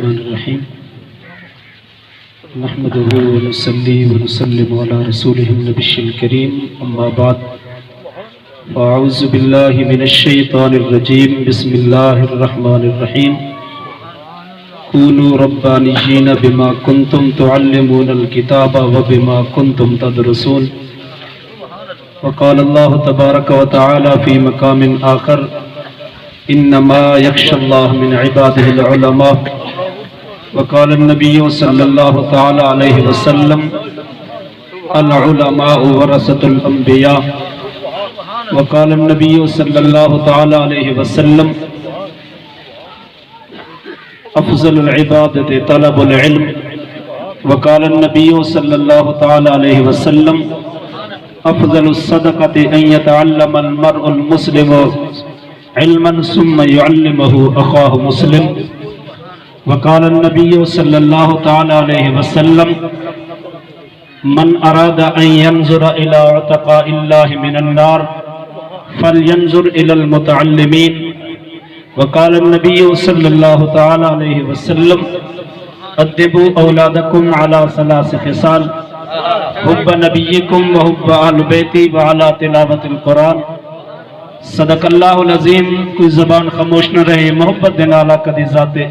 الرحمن الرحيم نحمده ونصلي ونسلم على رسوله النبي الكريم أما بعد فأعوذ بالله من الشيطان الرجيم بسم الله الرحمن الرحيم كونوا ربانيين بما كنتم تعلمون الكتاب وبما كنتم تدرسون وقال الله تبارك وتعالى في مقام آخر إنما يخشى الله من عباده العلماء وقال النبي صلى الله تعالى عليه وسلم العلماء ورثة الأنبياء وقال النبي صلى الله تعالى عليه وسلم أفضل العبادة طلب العلم وقال النبي صلى الله تعالى عليه وسلم أفضل الصدقة أن يتعلم المرء المسلم علما ثم يعلمه أخاه مسلم وقال النبي صلى الله تعالى عليه وسلم من أراد أن ينظر إلى عتقاء الله من النار فلينظر إلى المتعلمين وقال النبي صلى الله تعالى عليه وسلم أدبوا أولادكم على ثلاث خصال حب نبيكم وحب آل بیتی وعلى تلاوت القرآن صدق اللہ العظیم. کوئی زبان خاموش نہ رہے, محبت دینا اللہ کدی ذاتے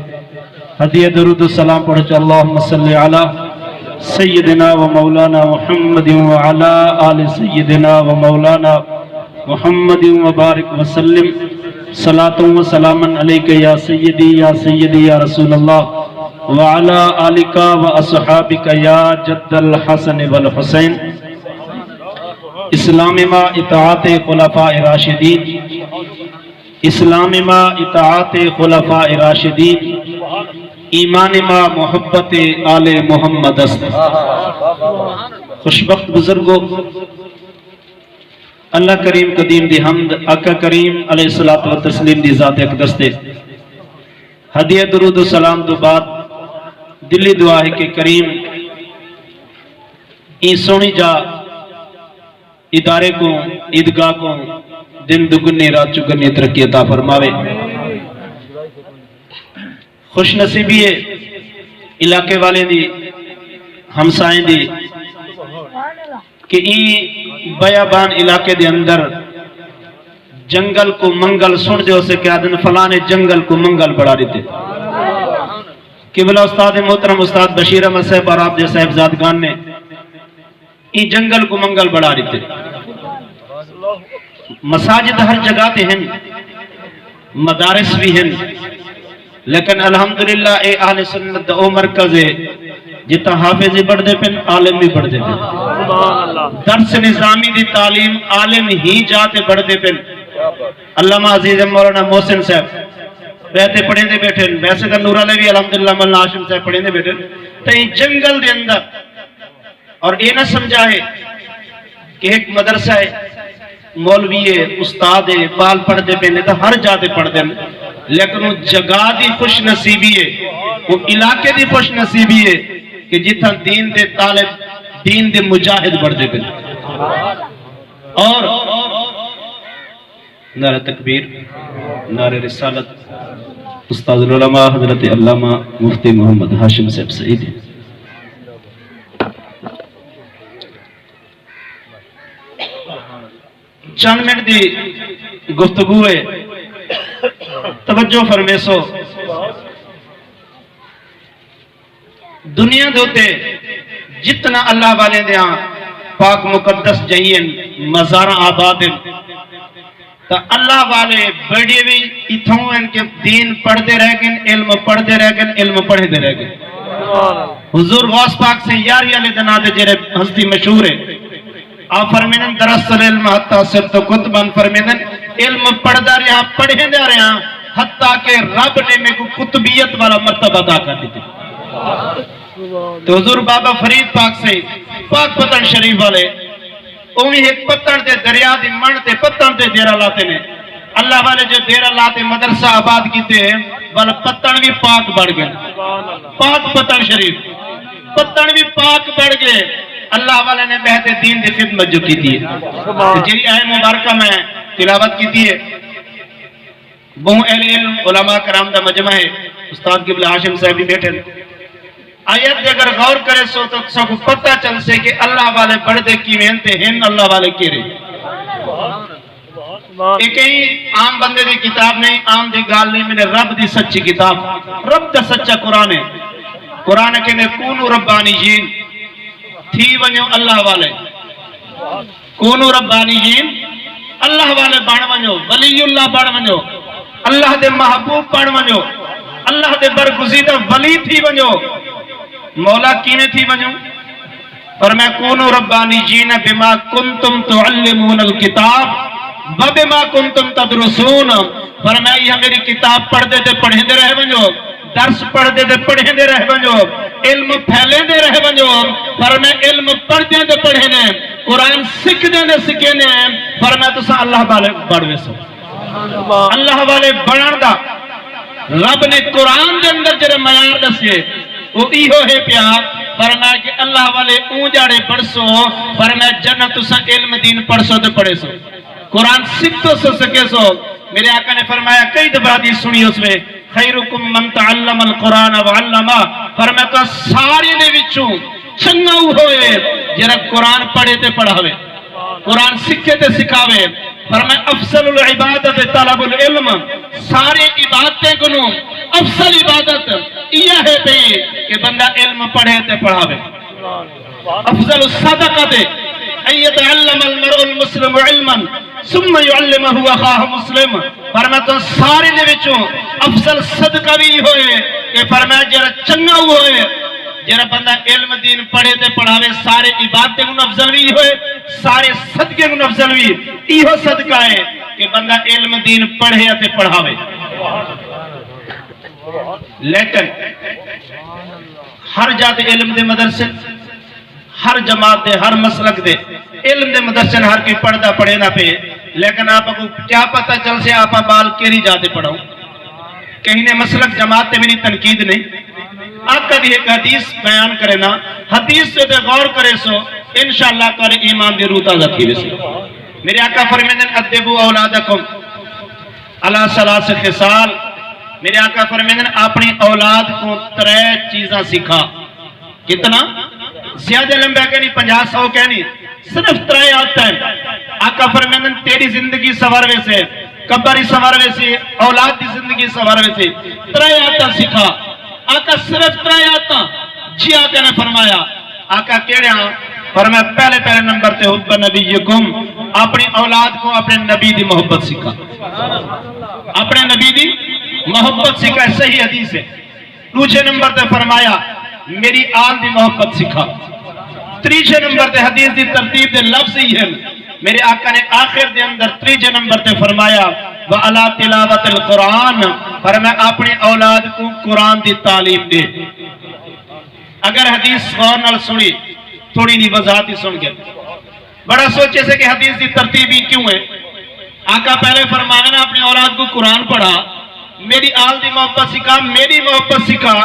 ہدیہ درود و سلام پڑھ چا اللہم صلی علی سیدنا و مولانا محمد وعلا آل سیدنا و مولانا محمد وبارک وسلم صلاة و سلاما علیکہ یا سیدی یا رسول اللہ وعلا آلکہ و اصحابکہ یا جد الحسن والحسین. اسلام ما اطاعت خلفاء راشدین, اسلام ما اطاعت خلفاء راشدین, ایمان ما محبت آل محمد است. خوشبخت بزرگو, اللہ کریم قدیم دی حمد, آقا کریم علیہ الصلوۃ والتسلیم دی ذات اقدس دے ہدیہ درود و سلام دو بعد دلی دعا ہے کہ کریم این سونی جا ادارے کو عیدگاہ کو دن دگنی رات چگنی ترقی عطا فرماوے. خوش نصیبی ہے علاقے والے دی ہمسائیں دی کہ این بیابان علاقے دے اندر جنگل کو منگل سن دے اسے کہ آدن فلانے جنگل کو منگل بڑھا دیتے. قبلہ استاد محترم استاد بشیر احمد صاحب اور آپ جیسے صاحبزادگان نے این جنگل کو منگل بڑھا دیتے. مساجد ہر جگہ تے ہیں, مدارس بھی ہیں, لیکن الحمدللہ اے اہل سنت او مرکز ہے جتا حافظی بڑھ دے پن عالم بھی بڑھ دے پن, درس نظامی دی تعلیم عالم ہی جاتے بڑھ دے پن. علامہ عزیز مولانا محسن صاحب بیٹھے پڑھیں دے بیٹھے, ویسے تو نور علیوی الحمدللہ مولانا ہاشم صاحب پڑھیں دے بیٹھے. تو یہ جنگل دے اندر اور یہ نہ سمجھا ہے کہ ایک مدرسہ ہے, مولوی ہے, استاد ہے, بال پڑھ دے پہنے تو ہر جاتے پڑھ دے, لیکن وہ جگہ دی خوش نصیبی ہے, وہ علاقے دی خوش نصیبی ہے کہ جتنا دین دے طالب دین دے مجاہد بڑھ دے پہنے. اور نعرہ تکبیر, نعرہ رسالت استاد العلماء حضرت علامہ مفتی محمد ہاشم صاحب سعید. چند منٹ دی گفتگو ہے, توجہ فرمیسو. دنیا دوتے جتنا اللہ والے دیاں پاک مقدس جائیں مزارہ آباد ہیں, تو اللہ والے بڑی بھی اتھوں ان کے دین پڑھ دے رہ گئے, علم پڑھ دے رہ گئے, علم پڑھ دے رہ گئے. حضور غوث پاک سے یاری علیہ دنا دے جرے ہستی مشہور ہے, آپ فرمیدن درسل علم حتیٰ صرف کتبان فرمیدن علم پڑھ دا رہا پڑھیں دے رہا حتیٰ کہ رب نے میں کو کتبیت والا مرتبہ دا کر دیتے. تو حضور بابا فرید پاک سے پاک پتن شریف والے اوہی ایک پتن دے دریا دی من دے پتن دے دیرہ لاتے نے, اللہ والے جو دیرہ لاتے مدرسہ آباد کیتے ہیں والا پتن بھی پاک بڑھ گئے. پاک پتن شریف پتن بھی پاک بڑھ گئے. اللہ والے نے بہت دین دی خدمت جو کی تھی, جی آئے مبارکہ میں تلاوت کی تھی. بہو اہل علم علماء کرام دا مجمع ہے، استاد قبلہ ہاشم صاحب بھی بیٹھے ہیں۔ آیت دے اگر غور کرے سو تو سب پتہ چل سے کہ اللہ والے بڑھتے کی محنتے ہیں، اللہ والے کی رہے۔ ایک ہی عام بندے دی کتاب نہیں، عام دی گال نہیں، میں نے رب دی سچی کتاب، رب دا سچا قرآن ہے۔ قرآن کہنے کونو ربانیین، تھی ونیو اللہ والے، کونو ربانیین، اللہ والے بڑھ ونیو، ولی اللہ بڑھ ونیو، اللہ دے محبوب بڑھ ونیو، اللہ دے برگزیدہ ولی تھی ونیو۔ مولا کینے تھی ونیو؟ فرمایا کونو ربانیین بما کنتم تعلمون الکتاب وبما کنتم تدرسون۔ فرمایا یہ میری کتاب پڑھ دے تے پڑھیں دے رہ ونیو، درس پڑھ دے تے پڑھیں دے رہ ونیو، علم پھیلیں دے رہ ونیو۔ فرمایا علم پڑھ دے تے پڑھیں دے، قرآن سکھ دے تے سکھیں دے۔ فرمایا تو سا اللہ والے بڑھوے سو، اللہ والے بڑھن دا رب نے قرآن دے اندر جڑے معیار دسے وہ ایہو ہے پیار۔ فرمایا کہ اللہ والے اون جاڑے پڑھ سو، فرمایا جنت تو سا علم دین پڑھ سو تے پڑھے سو، قرآن سکھ تو سکے سو۔ میرے آقا نے فرمایا کئی دفعہ حدیث سنی اس میں، خیرکم من تعلم القرآن وعلمہ۔ فرمایا تو سارے دے وچوں چنگا ہوئے جڑا قرآن پڑھے تے پڑھاوے، قرآن سکھے تے سکھاوے۔ فرمایا افضل العبادت طلب العلم، سارے عبادتیں کنوں افضل عبادت یہ ہے پہ کہ بندہ علم پڑھے تے پڑھاوے۔ افضل الصدقہ ان يتعلم المرء المسلم علما ثم يعلمه اخاه مسلم۔ فرمایا تو سارے دے وچوں افضل صدقہ بھی ہوئے کہ فرمایا جڑا چنگا ہوئے جڑا بندہ علم دین پڑھے تے پڑھاوے، سارے عبادتیں ان افضل بھی ہوئے، سارے صدقے ان افضل بھی۔ ایہو صدقہ ہے کہ بندہ علم دین پڑھے تے پڑھاوے۔ لیکن ہر جات علم دے مدرسے، ہر جماعت دے، ہر مسلک دے علم دے مدرسے ہر کوئی پڑھدا پڑھے نہ پہ، لیکن آپ کو کیا پتہ چل سے آپ بال کیری جاتے پڑھو؟ کہیں نے مسلک جماعت تے میری تنقید نہیں، آقا دی ایک حدیث بیان کرے نا، حدیث سے غور کرے سو انشاءاللہ کر ایمان دی روح تازہ تھی ویسے۔ میرے آقا فرمیدن ادبوا اولادکم علی ثلاث خصال۔ میرے آقا فرمیدن اپنی اولاد کو 3 چیزاں سکھا۔ کتنا؟ زیادہ لمبا کہنی 50-100 کہنی، صرف 3 آتا ہے۔ آقا فرمیدن تیری زندگی سوار ویسے، قبری سوار ویسے، اولاد دی زندگی سوار ویسے، 3 آتا سکھا۔ آقا صرف 3 آتا جی آقا نے فرمایا۔ آقا کہہ رہے ہیں؟ فرمایا پہلے نمبر تے حب نبیکم، اپنی اولاد کو اپنے نبی دی محبت سکھا، اپنے نبی دی محبت سکھا، صحیح حدیث ہے۔ دوسرے نمبر تے فرمایا میری آل دی محبت سکھا۔ تیسرے نمبر تے حدیث دی ترتیب دے لفظ ہی ہے، میرے آقا نے آخر دے اندر تیسرے نمبر تے فرمایا وَعَلَى تِلَاوَةِ الْقُرْآنِ، فرمایا اپنی اولاد کو قرآن دی تعلیم دے۔ اگر حدیث غور نال سنی، تھوڑی نہیں وضاحت ہی سن گئے، بڑا سوچے سے کہ حدیث دی ترتیب ہی کیوں ہے۔ آقا پہلے فرمایا اپنی اولاد کو قرآن پڑھا، میری آل دی محبت سکھا، میری محبت سکھا۔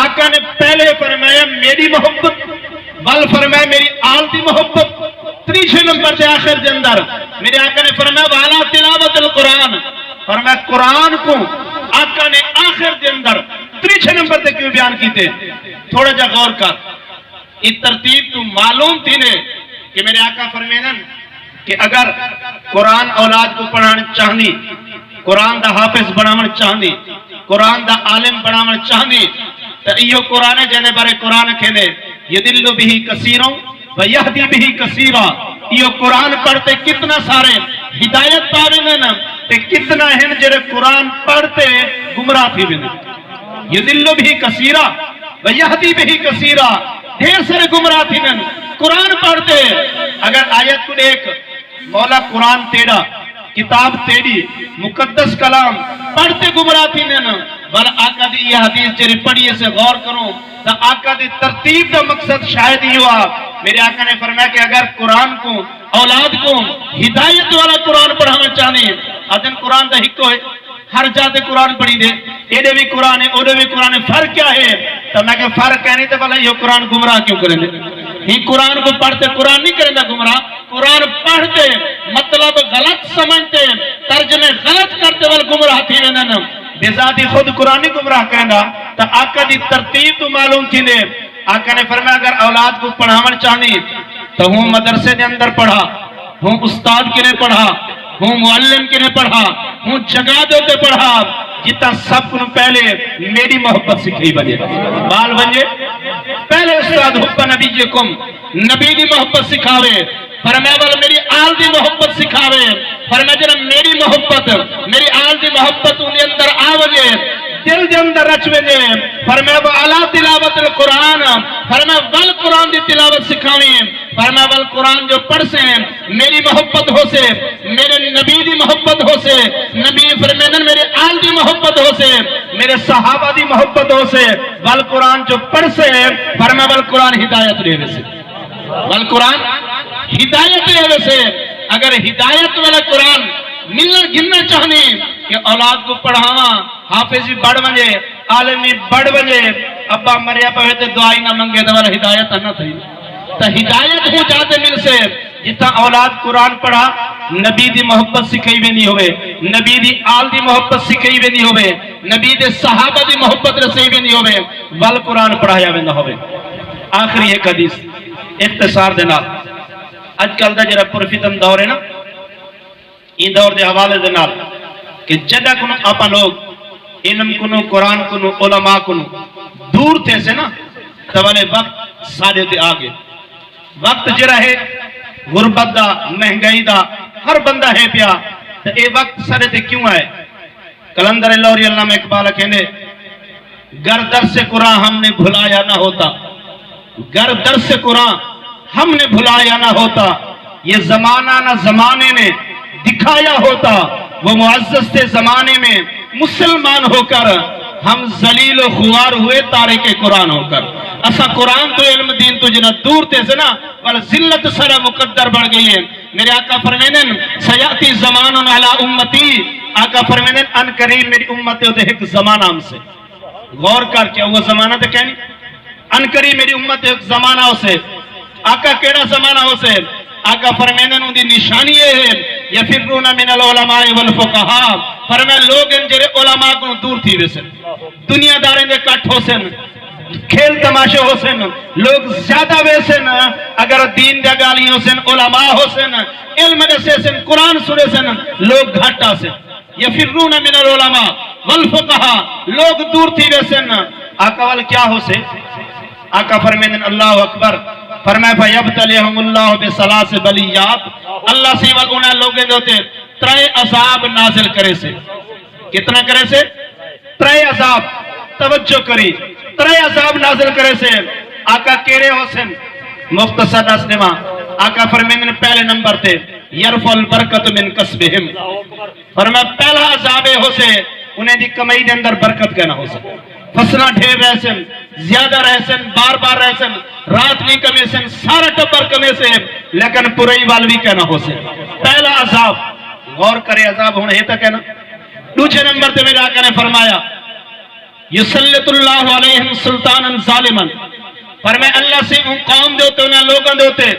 آقا نے پہلے فرمایا میری محبت، بل فرمایا میری آل دی محبت۔ تیسرے نمبر سے آخر دے اندر میرے آقا نے فرمایا وَعَلَى تِلَاوَةِ الْقُرْآنِ، فرمایا قرآن کو آقا نے آخر دے اندر تیسرے نمبر تے کیوں بیان کیتے؟ تھوڑا جا غور کر، یہ ترتیب تو معلوم تھی نے کہ میرے آقا فرمیدن کہ اگر قرآن اولاد کو پڑھانا چاہنی، قرآن دا حافظ بناون چاہنی، قرآن دا عالم بناون چاہنی، تو ایو قرآن جنے بارے قرآن کہنے یدل بہی کثیروں ویہدی بہی کثیرہ۔ ایو قرآن پڑھتے کتنا سارے ہدایت پاویں تے کتنا ہیں جڑے قرآن پڑھتے گمراہ تھی ویندے۔ یدل بہی کثیرہ ویہدی بہی کثیرہ، ڈھیر سارے گمراہ تھی ویندے قرآن پڑھتے۔ اگر آیت کو دیکھ مولا قرآن تیرا، کتاب تیری، مقدس کلام پڑھتے گمراہ تھی نا، بل آقا دی یہ حدیث جری پڑھیے سے غور کروں تو آقا دی ترتیب دا مقصد شاید ہی ہوا۔ میرے آقا نے فرمایا کہ اگر قرآن کو اولاد کو ہدایت والا قرآن پڑھانا چاہنے، آدھن قرآن دا ہکو ہے، ہر جاتے قرآن پڑھی دے، ایڈے بھی قرآن ہے، اوڈے بھی قرآن ہے، فرق کیا ہے؟ تو میں کہ فرق کہنے تو بلا یہ قرآن گمراہ کیوں کریں دے؟ ہی قرآن کو پڑھتے قرآن نہیں کریں گمراہ، قرآن پڑھتے مطلب غلط سمجھتے ترجمے غلط کرتے وال گمراہ تھی ویندن بذاتی خود قرآن گمراہ کہنا تو آقا دی ترتیب تو معلوم تھی دے. آقا نے فرمایا اگر اولاد کو پڑھاون چاہنی تو ہوں مدرسے دے اندر پڑھا، ہوں استاد کے نے پڑھا، ہوں معلم کے نے پڑھا، ہوں جگہ دے پڑھا، جتا سب کو پہلے میری محبت سکھائی بنے بال بنجے. پہلے استاد حب نبیکم نبی دی محبت سکھاوے، فرمایا والا میری آل دی محبت سکھاوے، فرمایا جنہا میری محبت میری آل دی محبت انہیں اندر آوجے دل دے اندر رچوے جے. فرمایا وہ علا تلاوت القرآن، فرمایا ول قرآن دی تلاوت سکھاویں، فرمایا ول قرآن جو پڑھ سے میری محبت ہو سے، میرے نبی دی محبت ہو سے، نبی فرمایا میرے آل دی محبت ہو سے، میرے صحابہ دی محبت ہو سے، ول قرآن جو پڑھ سے فرمایا ول قرآن ہدایت لے سے، ول قرآن ہدایت لے سے. اگر ہدایت والا قرآن ملنا گننا چاہنے کہ اولاد کو پڑھاوا حافظی بڑھ بنجے عالمی بڑھ بنجے ابا مریا پہے تو دعائی نہ منگے تو والا ہدایت نہ تھی. تو ہدایت ہو جاتے مل سے جتا اولاد قرآن پڑھا نبی دی محبت سکھائی بھی نہیں ہوئے، نبی دی آل دی محبت سکھائی بھی نہیں ہوئے، نبی دے صحابہ دی محبت رسائی بھی نہیں ہوئے، ول قرآن پڑھایا بھی نہ ہوئے. آخری ایک حدیث اختصار دینا. اج کل دا جرا پرفتن دور ہے نا، این دور دے حوالے دینا کہ جدہ کنو اپا لوگ علم کنو قرآن کنو علماء کنو دور تھے سے نا توالے وقت سارے دے آگے. وقت جرا ہے غربت دا مہنگائی دا ہر بندہ ہے پیا تو اے وقت سارے دے کیوں آئے؟ کلندر اللہ اور علامہ اقبال کہنے گر درس قرآن ہم نے بھلایا نہ ہوتا، گر درس قرآن ہم نے بھلایا نہ ہوتا، یہ زمانہ نہ زمانے نے دکھایا ہوتا، وہ معزز تھے زمانے میں مسلمان ہو کر ہم ذلیل و خوار ہوئے تارک قرآن ہو کر. اسا قرآن تو علم دین تو جنہ دور تے سے نا والا ذلت سرہ مقدر بڑھ گئی ہے. میرے آقا فرمینن سیاتی زمان علی امتی، آقا فرمینن ان قریب میری امت ہوتے ایک زمانہ ہم سے غور کر کیا وہ زمانہ تے کہنی ان قریب میری امت ایک زمانہ ہو سے. آقا کیڑا زمانہ ہو سے؟ آقا فرمینن ان دی نشانی ہے یفرون من العلماء والفقہاء، فرمائے لوگ ان جرے علماء کو دور تھی ویسن، دنیا داریں دے کٹ ہو سن، کھیل تماشے ہو سن، لوگ زیادہ ویسن، اگر دین دے گالی ہو سن علماء ہو سن علم دے سن قرآن سنے سن لوگ گھٹا سن. یفرون من العلماء والفقہاء لوگ دور تھی ویسن. آقا وال کیا ہو سے؟ آقا فرمینن اللہ اکبر، فرمائے فَيَبْتَلِهُمُ اللَّهُ بِسَلَاسِ بَلِيَّاتِ، اللہ سیوال انہیں لوگیں دوتے ترے عذاب نازل کرے سے. کتنا کرے سے؟ ترے عذاب، توجہ کری، ترے عذاب نازل کرے سے. آقا کیڑے ہو سن؟ مختصر نسلمہ آقا فرمائے پہلے نمبر تے یرفع البرکت من کسبہم، فرمائے پہلا عذاب ہو سے انہیں دی کمائی دے اندر برکت کہنا ہو سن، فصلہ ڈھیر رہ سن، زیادہ رہ سن، بار بار رہ سن، رات نہیں کمے سن، سارا ٹبر کمے سے لیکن پوری والوی کہنا ہو سن. پہلا عذاب غور کرے عذاب ہونے ہی تک ہے نا. دوسرے نمبر تے میرے آقا نے فرمایا یسلط اللہ علیہم سلطانا ظالما، فرمائے اللہ سے ان قوم دیوتے انہیں لوگاں دیوتے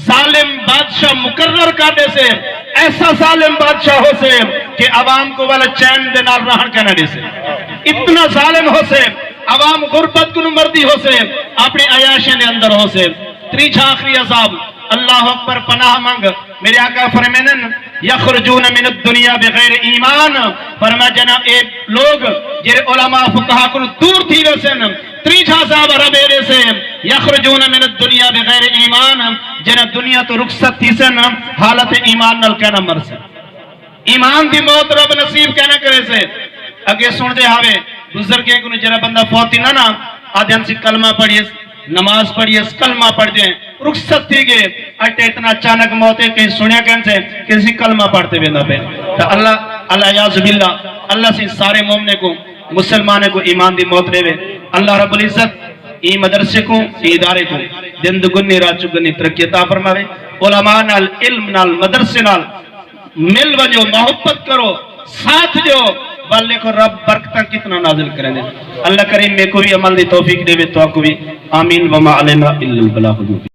ظالم بادشاہ مقرر کر دے سے، ایسا ظالم بادشاہ ہو سے کہ عوام کو والا چین دے نال رہن کہنا دے سے، اتنا ظالم ہو سے عوام غربت کو مردی ہو سے اپنے عیاشیں دے اندر ہو سے. تریچھا آخری عذاب اللہ اکبر پناہ مانگ. میرے آقا فرمینن یخرجون من الدنیا بغیر ایمان، فرما جناب ایک لوگ جرے علماء فقہا کو دور تھی ویسن. تریچھا عذاب رب ایرے سے یخرجون من الدنیا بغیر ایمان، جنہ دنیا تو رخصت تھی سن حالت ایمان نل کہنا مر سے. ایمان دی موت رب نصیب کہنا کرے سے. اگے سن دے ہاوے بزرگیں کو جرا بندہ فوتی نہ نا آدھے سے کلمہ پڑھیے نماز پڑھیے کلمہ پڑھ دیں رخصت تھی گئے اٹھے اتنا اچانک موت ہے کہیں سنیا کہیں سے کسی کلمہ پڑھتے بھی نہ پہ. تو اللہ یعوذ باللہ اللہ سے سارے مومنے کو مسلمانے کو ایمان دی موت رہے. اللہ رب العزت ای مدرسے کو ای ادارے کو دن دگنی رات چگنی ترقی عطا فرماوے. علماء نال علم نال مدرسے نال مل وجو محبت کرو ساتھ جو والے کو رب برکتہ کتنا نازل کریں دے. اللہ کریم میں کو بھی عمل دی توفیق دے تو آپ کو بھی آمین وما علینا الا البلاغ.